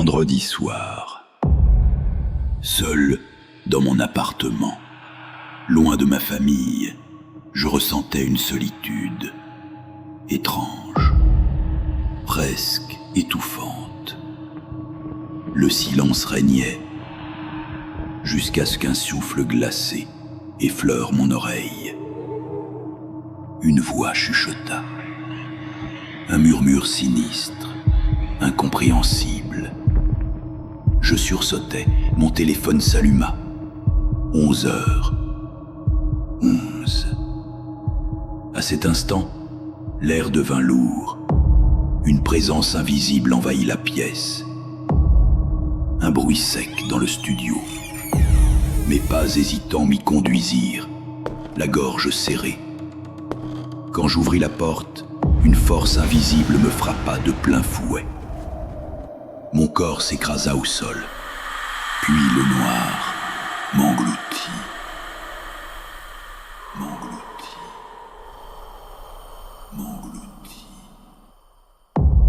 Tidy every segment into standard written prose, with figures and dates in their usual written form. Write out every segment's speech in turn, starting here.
Vendredi soir. Seul dans mon appartement, loin de ma famille, je ressentais une solitude étrange, presque étouffante. Le silence régnait, jusqu'à ce qu'un souffle glacé effleure mon oreille. Une voix chuchota, un murmure sinistre, incompréhensible. Je sursautai, mon téléphone s'alluma. 11h11. À cet instant, l'air devint lourd. Une présence invisible envahit la pièce. Un bruit sec dans le studio. Mes pas hésitants m'y conduisirent, la gorge serrée. Quand j'ouvris la porte, une force invisible me frappa de plein fouet. Mon corps s'écrasa au sol, puis le noir m'engloutit.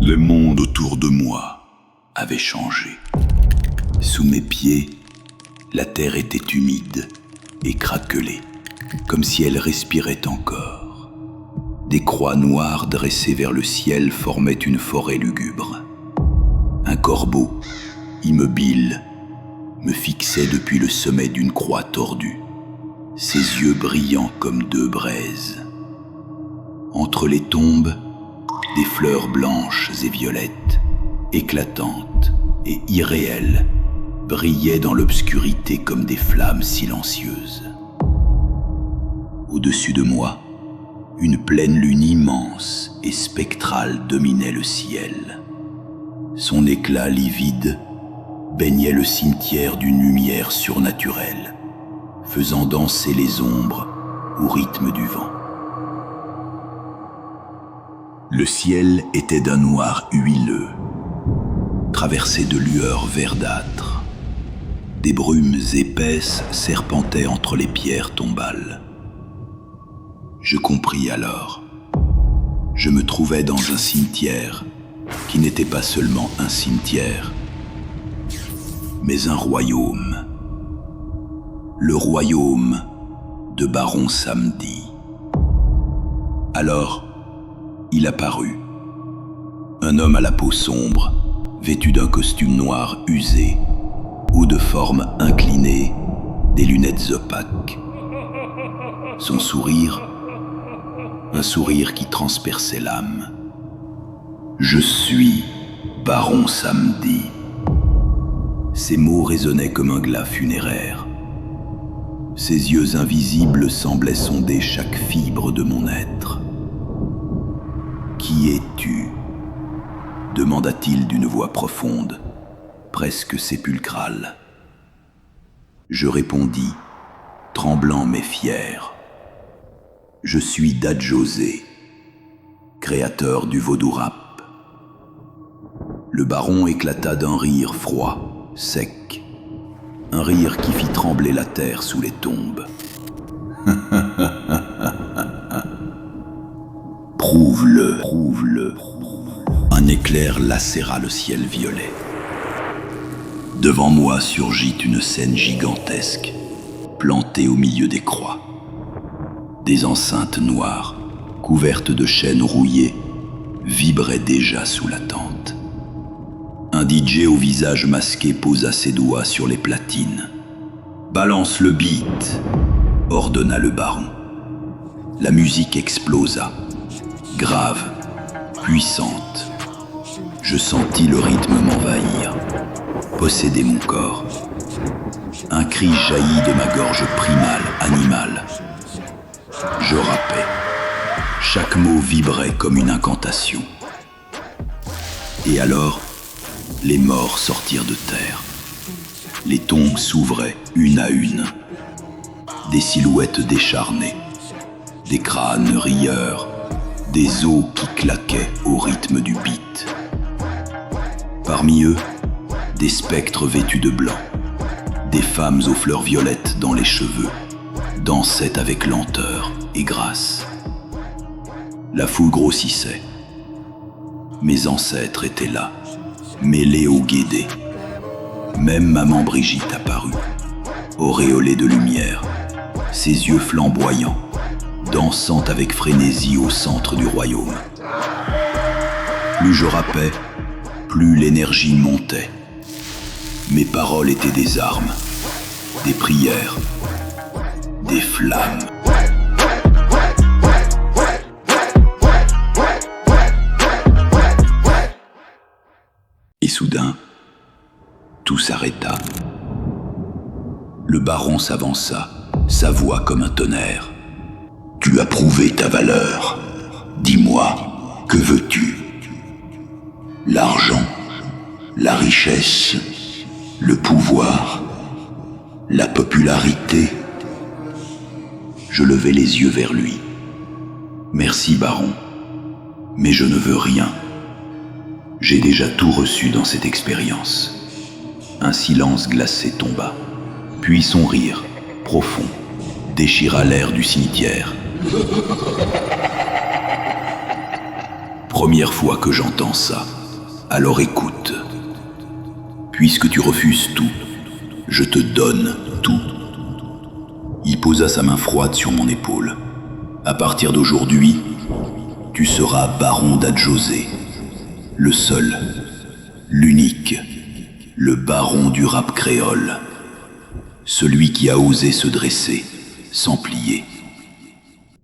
Le monde autour de moi avait changé. Sous mes pieds, la terre était humide et craquelée, comme si elle respirait encore. Des croix noires dressées vers le ciel formaient une forêt lugubre. Un corbeau, immobile, me fixait depuis le sommet d'une croix tordue, ses yeux brillants comme deux braises. Entre les tombes, des fleurs blanches et violettes, éclatantes et irréelles, brillaient dans l'obscurité comme des flammes silencieuses. Au-dessus de moi, une pleine lune immense et spectrale dominait le ciel. Son éclat livide baignait le cimetière d'une lumière surnaturelle, faisant danser les ombres au rythme du vent. Le ciel était d'un noir huileux, traversé de lueurs verdâtres. Des brumes épaisses serpentaient entre les pierres tombales. Je compris alors. Je me trouvais dans un cimetière qui n'était pas seulement un cimetière, mais un royaume. Le royaume de Baron Samedi. Alors, il apparut. Un homme à la peau sombre, vêtu d'un costume noir usé, ou de forme inclinée, des lunettes opaques. Son sourire, un sourire qui transperçait l'âme. Je suis Baron Samedi. Ces mots résonnaient comme un glas funéraire. Ses yeux invisibles semblaient sonder chaque fibre de mon être. Qui es-tu ? Demanda-t-il d'une voix profonde, presque sépulcrale. Je répondis, tremblant mais fier. Je suis Dajosé, créateur du vaudou rap. Le baron éclata d'un rire froid, sec, un rire qui fit trembler la terre sous les tombes. Prouve-le, prouve-le. Un éclair lacéra le ciel violet. Devant moi surgit une scène gigantesque, plantée au milieu des croix. Des enceintes noires, couvertes de chênes rouillés, vibraient déjà sous la tente. Un DJ au visage masqué posa ses doigts sur les platines. « Balance le beat !» ordonna le baron. La musique explosa, grave, puissante. Je sentis le rythme m'envahir, posséder mon corps. Un cri jaillit de ma gorge primale, animale. Je rappais. Chaque mot vibrait comme une incantation. Et alors, les morts sortirent de terre. Les tombes s'ouvraient une à une. Des silhouettes décharnées, des crânes rieurs, des os qui claquaient au rythme du beat. Parmi eux, des spectres vêtus de blanc, des femmes aux fleurs violettes dans les cheveux, dansaient avec lenteur et grâce. La foule grossissait. Mes ancêtres étaient là, mêlés aux guédés, Même maman Brigitte apparut, auréolée de lumière, ses yeux flamboyants, dansant avec frénésie au centre du royaume. Plus je rappais, plus l'énergie montait. Mes paroles étaient des armes, des prières, des flammes. Et soudain, tout s'arrêta. Le baron s'avança, sa voix comme un tonnerre. « Tu as prouvé ta valeur. Dis-moi, que veux-tu ? L'argent, la richesse, le pouvoir, la popularité ?» Je levai les yeux vers lui. « Merci, baron, mais je ne veux rien. J'ai déjà tout reçu dans cette expérience. » Un silence glacé tomba. Puis son rire, profond, déchira l'air du cimetière. Première fois que j'entends ça, alors écoute. Puisque tu refuses tout, je te donne tout. Il posa sa main froide sur mon épaule. À partir d'aujourd'hui, tu seras baron d'Adjosé, le seul, l'unique, le baron du rap créole, celui qui a osé se dresser, sans plier.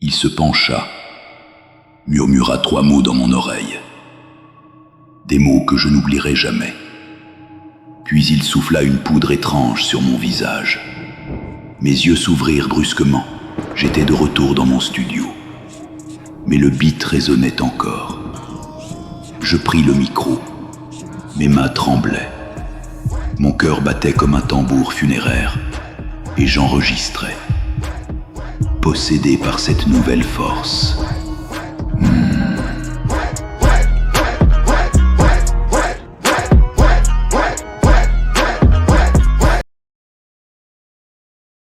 Il se pencha, murmura 3 mots dans mon oreille, des mots que je n'oublierai jamais. Puis il souffla une poudre étrange sur mon visage. Mes yeux s'ouvrirent brusquement, j'étais de retour dans mon studio. Mais le beat résonnait encore. Je pris le micro, mes mains tremblaient. Mon cœur battait comme un tambour funéraire, et j'enregistrais. Possédé par cette nouvelle force,